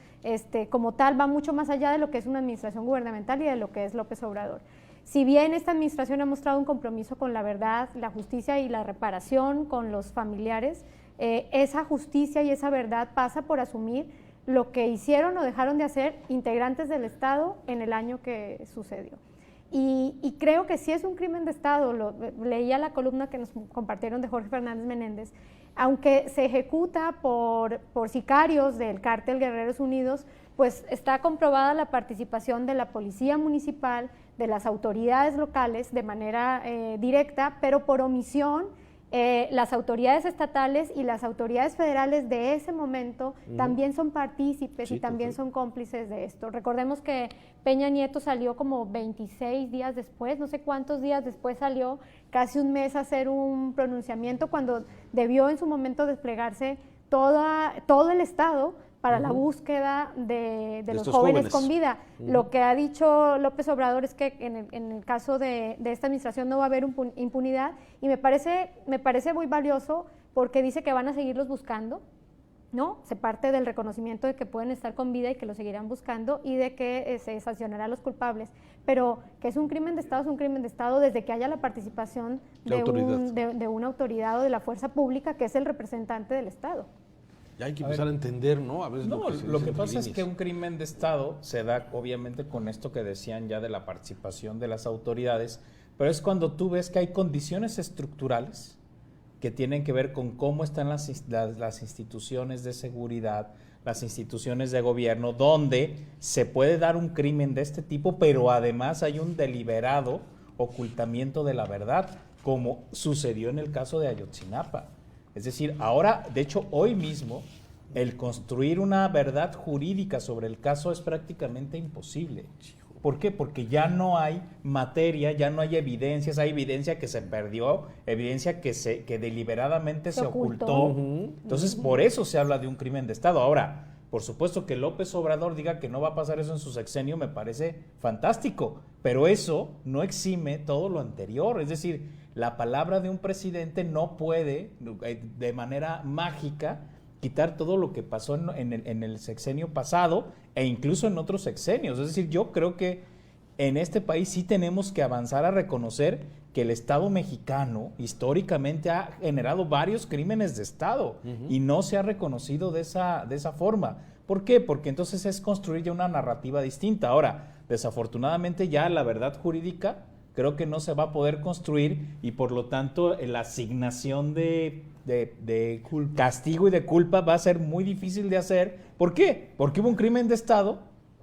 como tal, va mucho más allá de lo que es una administración gubernamental y de lo que es López Obrador. Si bien esta administración ha mostrado un compromiso con la verdad, la justicia y la reparación con los familiares, esa justicia y esa verdad pasa por asumir lo que hicieron o dejaron de hacer integrantes del Estado en el año que sucedió. Y creo que sí es un crimen de Estado, leía la columna que nos compartieron de Jorge Fernández Menéndez, aunque se ejecuta por sicarios del cártel Guerreros Unidos, pues está comprobada la participación de la policía municipal, de las autoridades locales de manera directa, pero por omisión las autoridades estatales y las autoridades federales de ese momento también son partícipes y también son cómplices de esto. Recordemos que Peña Nieto salió como 26 días después, no sé cuántos días después salió, casi un mes a hacer un pronunciamiento cuando debió en su momento desplegarse todo el Estado para la búsqueda de los jóvenes con vida. Lo que ha dicho López Obrador es que en el caso de esta administración no va a haber impunidad, y me parece muy valioso porque dice que van a seguirlos buscando, ¿no? Se parte del reconocimiento de que pueden estar con vida y que los seguirán buscando, y de que se sancionará a los culpables, pero que es un crimen de Estado, es un crimen de Estado desde que haya la participación de una autoridad o de la fuerza pública que es el representante del Estado. Ya hay que empezar a entender, ¿no? A veces lo que pasa es que un crimen de Estado se da obviamente con esto que decían ya de la participación de las autoridades, pero es cuando tú ves que hay condiciones estructurales que tienen que ver con cómo están las instituciones de seguridad, las instituciones de gobierno, donde se puede dar un crimen de este tipo, pero además hay un deliberado ocultamiento de la verdad, como sucedió en el caso de Ayotzinapa. Es decir, ahora, de hecho, hoy mismo, el construir una verdad jurídica sobre el caso es prácticamente imposible. ¿Por qué? Porque ya no hay materia, ya no hay evidencias, hay evidencia que se perdió, evidencia que deliberadamente se ocultó. Entonces, por eso se habla de un crimen de Estado. Ahora, por supuesto que López Obrador diga que no va a pasar eso en su sexenio, me parece fantástico, pero eso no exime todo lo anterior. Es decir, la palabra de un presidente no puede, de manera mágica, quitar todo lo que pasó en el sexenio pasado e incluso en otros sexenios. Es decir, yo creo que en este país sí tenemos que avanzar a reconocer que el Estado mexicano históricamente ha generado varios crímenes de Estado y no se ha reconocido de esa forma. ¿Por qué? Porque entonces es construir ya una narrativa distinta. Ahora, desafortunadamente ya la verdad jurídica creo que no se va a poder construir, y por lo tanto la asignación de castigo y de culpa va a ser muy difícil de hacer. ¿Por qué? Porque hubo un crimen de Estado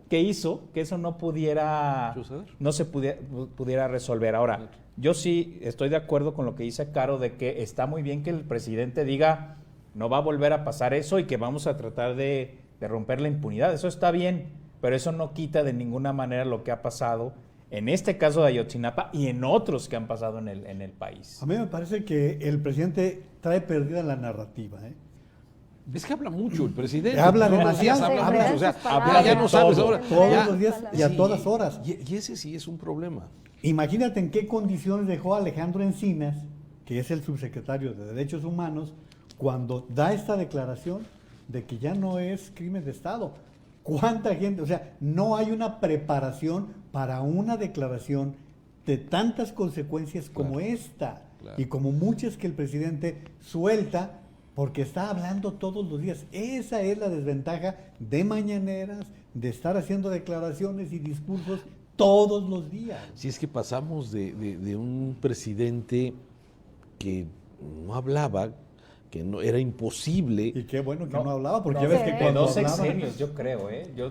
que hizo que eso no se pudiera resolver. Ahora, yo sí estoy de acuerdo con lo que dice Caro, de que está muy bien que el presidente diga no va a volver a pasar eso y que vamos a tratar de romper la impunidad. Eso está bien, pero eso no quita de ninguna manera lo que ha pasado en este caso de Ayotzinapa y en otros que han pasado en el país. A mí me parece que el presidente trae perdida la narrativa, Es que habla mucho el presidente. Habla demasiado. Habla mucho, o sea, ya no sabes ahora. Todos los días y a todas horas. Y ese sí es un problema. Imagínate en qué condiciones dejó Alejandro Encinas, que es el subsecretario de Derechos Humanos, cuando da esta declaración de que ya no es crimen de Estado. ¿Cuánta gente? O sea, no hay una preparación para una declaración de tantas consecuencias como esta y como muchas que el presidente suelta porque está hablando todos los días. Esa es la desventaja de mañaneras, de estar haciendo declaraciones y discursos todos los días. Si es que pasamos de un presidente que no hablaba, que no era imposible. Y qué bueno que no hablaba, porque ya ves que de dos sexenios, yo creo, yo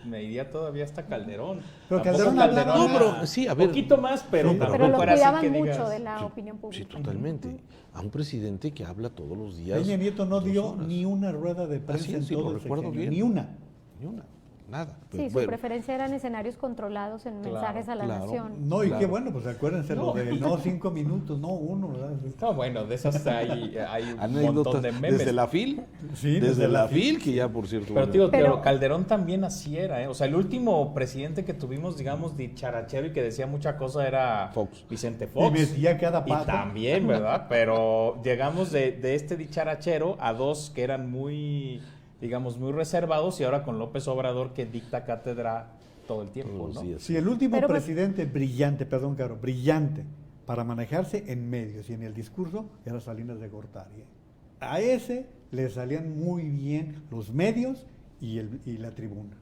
me iría todavía hasta Calderón. Pero Calderón hablaba. No, pero sí, a ver. Un poquito más, pero lo cuidaban mucho de la opinión pública. Sí, totalmente. A un presidente que habla todos los días. Peña Nieto no dio ni una rueda de prensa en todo el sexenio. Ni una. nada. Sí, su preferencia eran escenarios controlados en mensajes a la nación. No, y qué bueno, pues acuérdense lo de 5 minutos, no 1, ¿verdad? No, bueno, de esas hay un montón de memes. Desde la FIL, sí, desde la FIL, que ya por cierto... Pero Calderón también así era, ¿eh? O sea, el último presidente que tuvimos, digamos, dicharachero y que decía mucha cosa era Vicente Fox. Y metía cada pato. Y también, ¿verdad? Pero llegamos de este dicharachero a dos que eran muy, digamos, muy reservados, y ahora con López Obrador, que dicta cátedra todo el tiempo, ¿no? Sí, el último presidente brillante para manejarse en medios y en el discurso era Salinas de Gortari. A ese le salían muy bien los medios y la tribuna.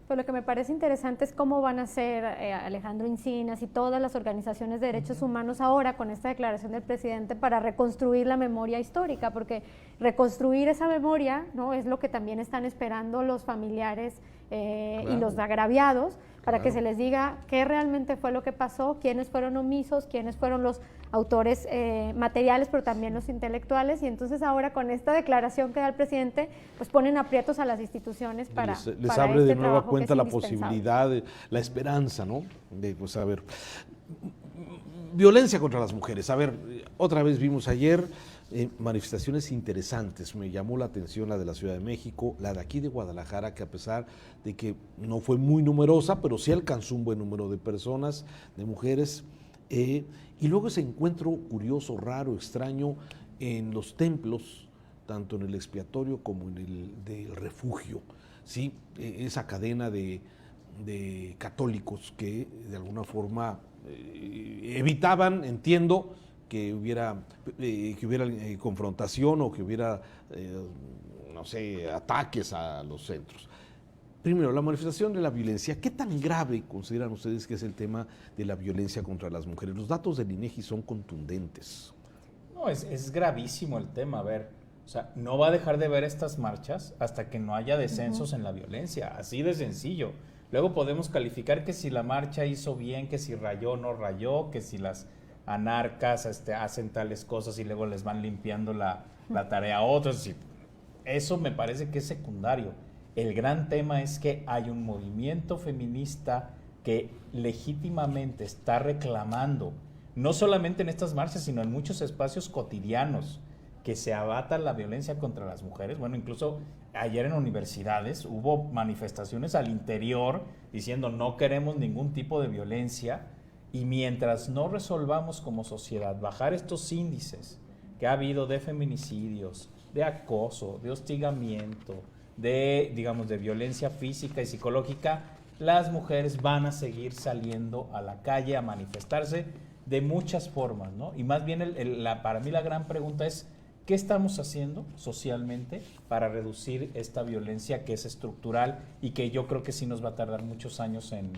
Pues lo que me parece interesante es cómo van a ser Alejandro Encinas y todas las organizaciones de derechos humanos ahora con esta declaración del presidente para reconstruir la memoria histórica, porque reconstruir esa memoria, ¿no?, es lo que también están esperando los familiares y los agraviados, para que se les diga qué realmente fue lo que pasó, quiénes fueron omisos, quiénes fueron los autores materiales, pero también los intelectuales. Y entonces ahora con esta declaración que da el presidente, pues ponen aprietos a las instituciones para les abre de nueva cuenta la posibilidad, la esperanza, ¿no? De, pues, a ver, violencia contra las mujeres. A ver, otra vez vimos ayer manifestaciones interesantes. Me llamó la atención la de la Ciudad de México, la de aquí de Guadalajara, que a pesar de que no fue muy numerosa, pero sí alcanzó un buen número de personas, de mujeres. Y luego ese encuentro curioso, raro, extraño en los templos, tanto en el expiatorio como en el del refugio, ¿sí? Esa cadena de católicos que de alguna forma evitaban, entiendo, que hubiera confrontación o que hubiera, no sé, ataques a los centros. Primero, la manifestación de la violencia. ¿Qué tan grave consideran ustedes que es el tema de la violencia contra las mujeres? Los datos del INEGI son contundentes. No, es gravísimo el tema. A ver, o sea, no va a dejar de ver estas marchas hasta que no haya descensos en la violencia. Así de sencillo. Luego podemos calificar que si la marcha hizo bien, que si rayó o no rayó, que si las anarcas hacen tales cosas y luego les van limpiando la tarea a otros. Eso me parece que es secundario. El gran tema es que hay un movimiento feminista que legítimamente está reclamando, no solamente en estas marchas, sino en muchos espacios cotidianos, que se abata la violencia contra las mujeres. Bueno, incluso ayer en universidades hubo manifestaciones al interior diciendo no queremos ningún tipo de violencia. Y mientras no resolvamos como sociedad bajar estos índices que ha habido de feminicidios, de acoso, de hostigamiento, de, digamos, de violencia física y psicológica, las mujeres van a seguir saliendo a la calle a manifestarse de muchas formas, ¿no? Y más bien para mí la gran pregunta es ¿qué estamos haciendo socialmente para reducir esta violencia que es estructural y que yo creo que sí nos va a tardar muchos años en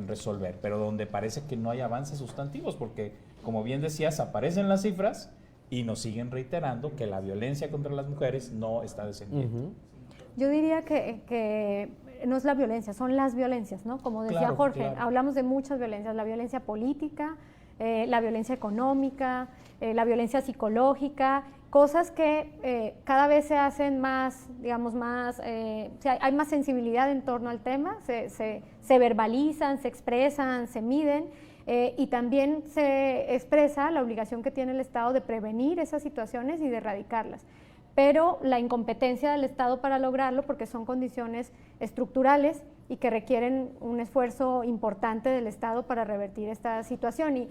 resolver, pero donde parece que no hay avances sustantivos, porque como bien decías, aparecen las cifras y nos siguen reiterando que la violencia contra las mujeres no está descendiendo. Yo diría que no es la violencia, son las violencias, ¿no? Como decía Jorge, hablamos de muchas violencias, la violencia política, la violencia económica, la violencia psicológica, cosas que cada vez se hacen más, digamos, más, hay más sensibilidad en torno al tema, se verbalizan, se expresan, se miden, y también se expresa la obligación que tiene el Estado de prevenir esas situaciones y de erradicarlas. Pero la incompetencia del Estado para lograrlo, porque son condiciones estructurales y que requieren un esfuerzo importante del Estado para revertir esta situación. Y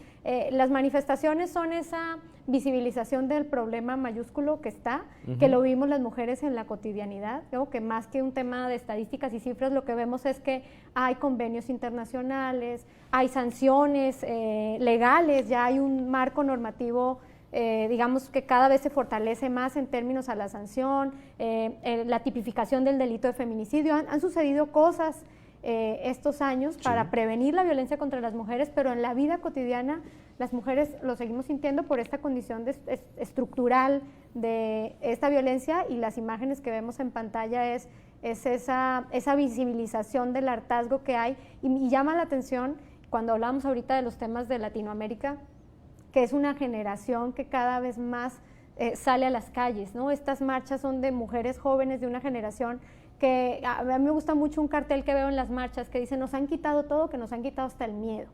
las manifestaciones son esa visibilización del problema mayúsculo que está, que lo vimos las mujeres en la cotidianidad. Creo que más que un tema de estadísticas y cifras, lo que vemos es que hay convenios internacionales, hay sanciones legales, ya hay un marco normativo digamos que cada vez se fortalece más en términos a la sanción, la tipificación del delito de feminicidio. Han sucedido cosas estos años para prevenir la violencia contra las mujeres, pero en la vida cotidiana las mujeres lo seguimos sintiendo por esta condición estructural de esta violencia, y las imágenes que vemos en pantalla es esa visibilización del hartazgo que hay, y llama la atención cuando hablamos ahorita de los temas de Latinoamérica, que es una generación que cada vez más sale a las calles, ¿no? Estas marchas son de mujeres jóvenes de una generación que a mí me gusta mucho un cartel que veo en las marchas que dice: nos han quitado todo, que nos han quitado hasta el miedo.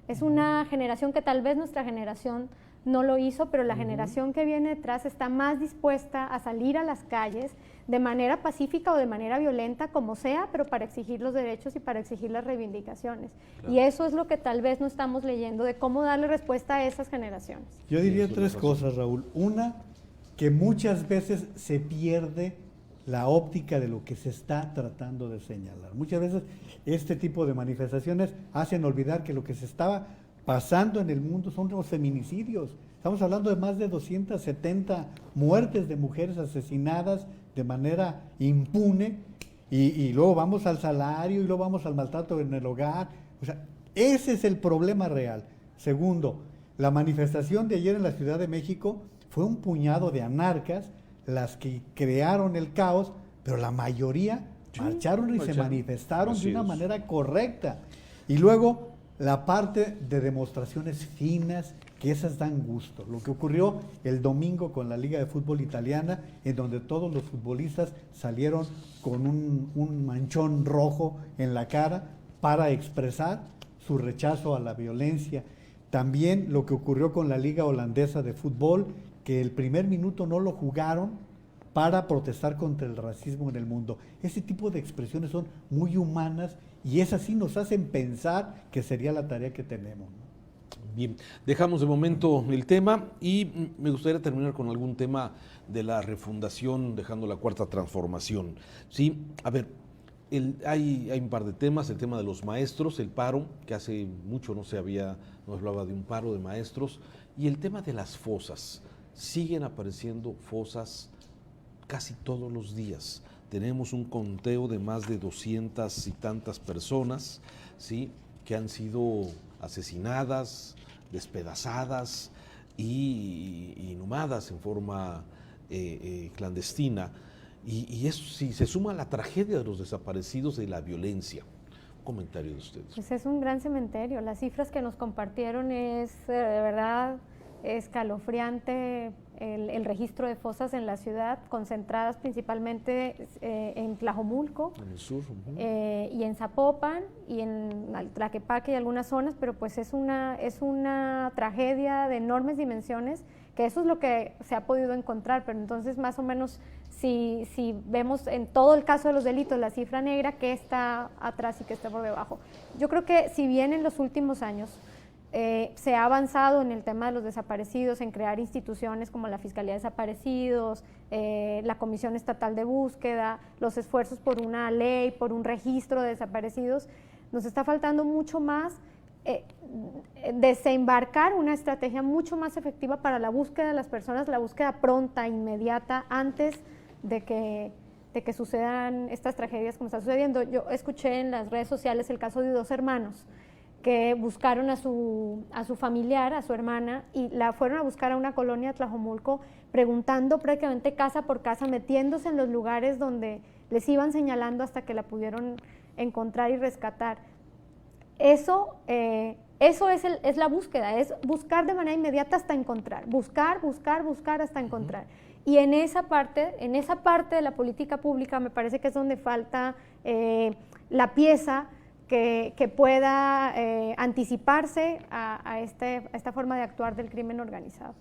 Es una generación que tal vez nuestra generación no lo hizo, pero la generación que viene detrás está más dispuesta a salir a las calles de manera pacífica o de manera violenta, como sea, pero para exigir los derechos y para exigir las reivindicaciones. Claro. Y eso es lo que tal vez no estamos leyendo, de cómo darle respuesta a esas generaciones. Yo diría tres cosas, Raúl. Una, que muchas veces se pierde la óptica de lo que se está tratando de señalar. Muchas veces este tipo de manifestaciones hacen olvidar que lo que se estaba pasando en el mundo son los feminicidios. Estamos hablando de más de 270 muertes de mujeres asesinadas de manera impune, y luego vamos al salario, y luego vamos al maltrato en el hogar. O sea, ese es el problema real. Segundo, la manifestación de ayer en la Ciudad de México fue un puñado de anarcas las que crearon el caos, pero la mayoría marcharon y se manifestaron de una manera correcta. Y luego la parte de demostraciones finas, que esas dan gusto. Lo que ocurrió el domingo con la Liga de Fútbol Italiana, en donde todos los futbolistas salieron con un manchón rojo en la cara para expresar su rechazo a la violencia. También lo que ocurrió con la Liga Holandesa de Fútbol, que el primer minuto no lo jugaron para protestar contra el racismo en el mundo. Ese tipo de expresiones son muy humanas y esas sí nos hacen pensar que sería la tarea que tenemos, ¿no? Bien, dejamos de momento el tema y me gustaría terminar con algún tema de la refundación, dejando la cuarta transformación. Sí, a ver, hay un par de temas: el tema de los maestros, el paro, que hace mucho no hablaba de un paro de maestros, y el tema de las fosas. Siguen apareciendo fosas casi todos los días. Tenemos un conteo de más de 200 y tantas personas, ¿sí?, que han sido asesinadas, despedazadas y inhumadas en forma clandestina. Y eso sí se suma a la tragedia de los desaparecidos, de la violencia. Un comentario de ustedes. Pues es un gran cementerio. Las cifras que nos compartieron es de verdad escalofriante. El registro de fosas en la ciudad, concentradas principalmente en Tlajomulco, en el sur, y en Zapopan y en Tlaquepaque y algunas zonas, pero pues es una tragedia de enormes dimensiones, que eso es lo que se ha podido encontrar. Pero entonces, más o menos, si vemos en todo el caso de los delitos la cifra negra, ¿qué está atrás y qué está por debajo? Yo creo que si bien en los últimos años se ha avanzado en el tema de los desaparecidos, en crear instituciones como la Fiscalía de Desaparecidos, la Comisión Estatal de Búsqueda, los esfuerzos por una ley, por un registro de desaparecidos, nos está faltando mucho más desembarcar una estrategia mucho más efectiva para la búsqueda de las personas, la búsqueda pronta, inmediata, antes de que sucedan estas tragedias como está sucediendo. Yo escuché en las redes sociales el caso de 2 hermanos que buscaron a su familiar, a su hermana, y la fueron a buscar a una colonia de Tlajomulco, preguntando prácticamente casa por casa, metiéndose en los lugares donde les iban señalando hasta que la pudieron encontrar y rescatar. Eso es la búsqueda, es buscar de manera inmediata hasta encontrar, buscar hasta encontrar. Y en esa parte de la política pública me parece que es donde falta la pieza que pueda anticiparse a esta forma de actuar del crimen organizado.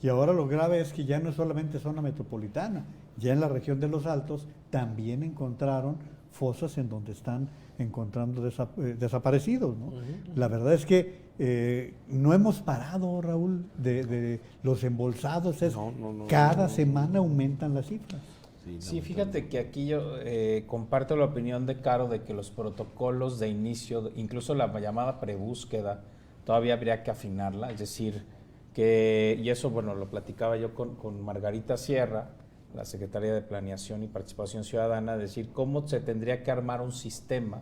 Y ahora lo grave es que ya no es solamente zona metropolitana, ya en la región de Los Altos también encontraron fosas en donde están encontrando desaparecidos, ¿no? La verdad es que no hemos parado, Raúl, de los embolsados. Cada semana aumentan las cifras. Sí, fíjate que aquí yo comparto la opinión de Caro de que los protocolos de inicio, incluso la llamada prebúsqueda, todavía habría que afinarla, es decir, y eso, bueno, lo platicaba yo con Margarita Sierra, la Secretaria de Planeación y Participación Ciudadana, es decir, cómo se tendría que armar un sistema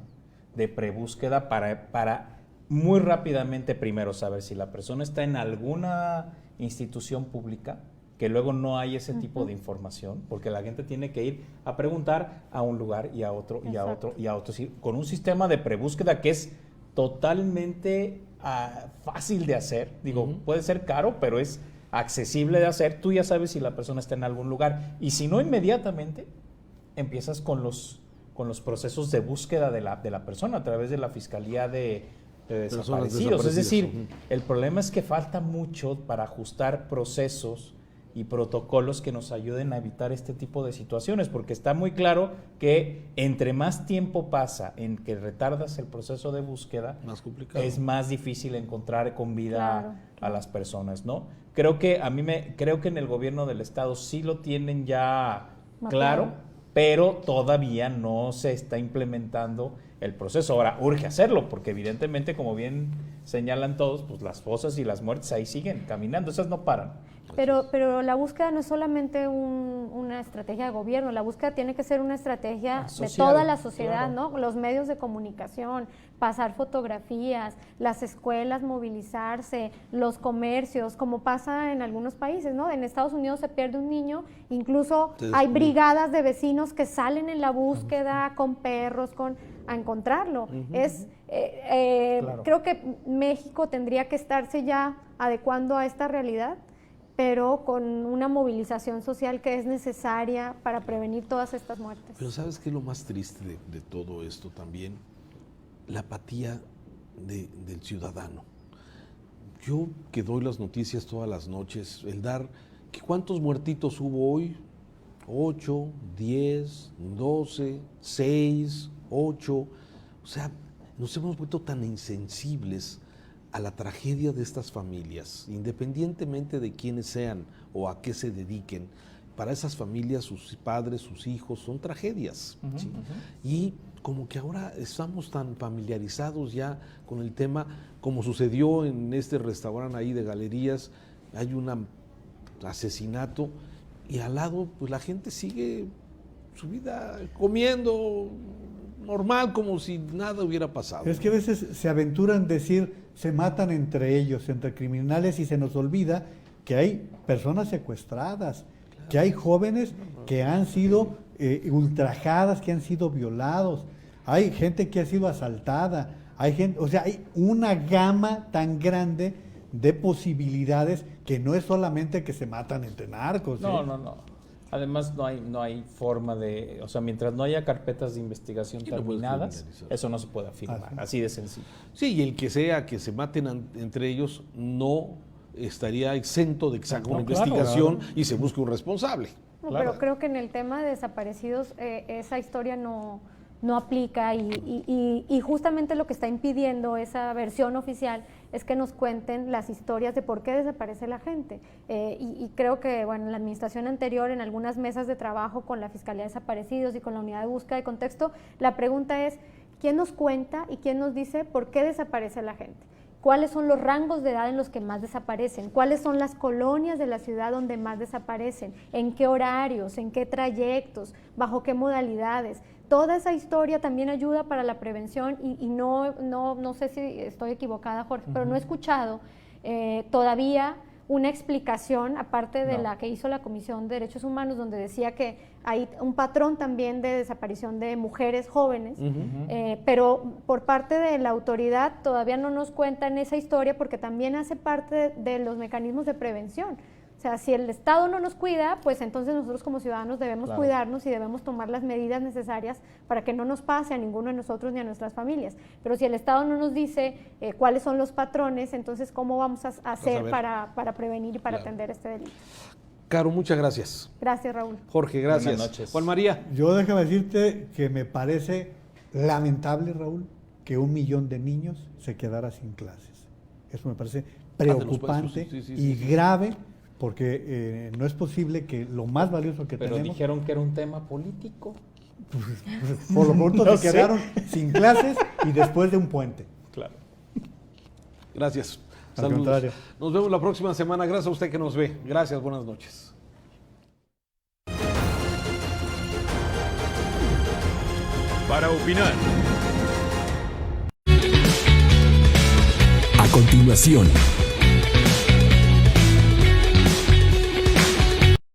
de prebúsqueda para muy rápidamente primero saber si la persona está en alguna institución pública, que luego no hay ese tipo de información, porque la gente tiene que ir a preguntar a un lugar y a otro, y a otro, y a otro, sí, con un sistema de prebúsqueda que es totalmente fácil de hacer. Digo, puede ser caro, pero es accesible de hacer. Tú ya sabes si la persona está en algún lugar, y si no, inmediatamente empiezas con los los procesos de búsqueda de la persona a través de la Fiscalía de Personas Desaparecidos. Es decir, desaparecidas. el problema es que falta mucho para ajustar procesos y protocolos que nos ayuden a evitar este tipo de situaciones, porque está muy claro que entre más tiempo pasa en que retardas el proceso de búsqueda, más complicado, es más difícil encontrar con vida a las personas, ¿no? Creo que en el gobierno del estado sí lo tienen ya claro, pero todavía no se está implementando el proceso. Ahora, urge hacerlo, porque evidentemente, como bien señalan todos, pues las fosas y las muertes ahí siguen caminando, esas no paran. Pero la búsqueda no es solamente una estrategia de gobierno, la búsqueda tiene que ser una estrategia social, de toda la sociedad, claro. ¿no? Los medios de comunicación, pasar fotografías, las escuelas movilizarse, los comercios, como pasa en algunos países, ¿no? En Estados Unidos se pierde un niño, incluso hay brigadas de vecinos que salen en la búsqueda con perros, a encontrarlo. Claro. Creo que México tendría que estarse ya adecuando a esta realidad, pero con una movilización social que es necesaria para prevenir todas estas muertes. Pero ¿sabes qué es lo más triste de todo esto también? La apatía del ciudadano. Yo que doy las noticias todas las noches, el dar, ¿cuántos muertitos hubo hoy? 8, 10, 12, 6, 8. O sea, nos hemos vuelto tan insensibles a la tragedia de estas familias, independientemente de quiénes sean o a qué se dediquen. Para esas familias, sus padres, sus hijos, son tragedias. ¿Sí? Y como que ahora estamos tan familiarizados ya con el tema, como sucedió en este restaurante ahí de Galerías, hay un asesinato y al lado pues la gente sigue su vida comiendo normal, como si nada hubiera pasado. Es que a veces se aventuran decir, se matan entre ellos, entre criminales, y se nos olvida que hay personas secuestradas, que hay jóvenes que han sido ultrajadas, que han sido violados, hay gente que ha sido asaltada, hay gente, o sea, hay una gama tan grande de posibilidades que no es solamente que se matan entre narcos. No. Además, no hay forma de, o sea, mientras no haya carpetas de investigación terminadas, eso no se puede afirmar, así de sencillo. Sí, y el que sea que se maten entre ellos no estaría exento de que se haga una investigación y se busque un responsable. No, pero creo que en el tema de desaparecidos esa historia no aplica y justamente lo que está impidiendo esa versión oficial es que nos cuenten las historias de por qué desaparece la gente. Y creo que, bueno, en la administración anterior, en algunas mesas de trabajo con la Fiscalía de Desaparecidos y con la Unidad de Búsqueda de Contexto, la pregunta es, ¿quién nos cuenta y quién nos dice por qué desaparece la gente? ¿Cuáles son los rangos de edad en los que más desaparecen? ¿Cuáles son las colonias de la ciudad donde más desaparecen? ¿En qué horarios? ¿En qué trayectos? ¿Bajo qué modalidades? Toda esa historia también ayuda para la prevención y no sé si estoy equivocada, Jorge, pero no he escuchado todavía una explicación, aparte de la que hizo la Comisión de Derechos Humanos, donde decía que hay un patrón también de desaparición de mujeres jóvenes, pero por parte de la autoridad todavía no nos cuentan esa historia porque también hace parte de los mecanismos de prevención. O sea, si el Estado no nos cuida, pues entonces nosotros como ciudadanos debemos cuidarnos y debemos tomar las medidas necesarias para que no nos pase a ninguno de nosotros ni a nuestras familias. Pero si el Estado no nos dice cuáles son los patrones, entonces ¿cómo vamos a hacer para prevenir y para atender este delito? Caro, muchas gracias. Gracias, Raúl. Jorge, gracias. Buenas noches. Juan María. Yo déjame decirte que me parece lamentable, Raúl, que 1 millón de niños se quedara sin clases. Eso me parece preocupante y grave, porque no es posible que lo más valioso que tenemos... Pero dijeron que era un tema político. Por lo pronto se quedaron sin clases y después de un puente. Claro. Gracias. Al Saludos. contrario. Nos vemos la próxima semana. Gracias a usted que nos ve. Gracias, buenas noches. Para opinar. A continuación,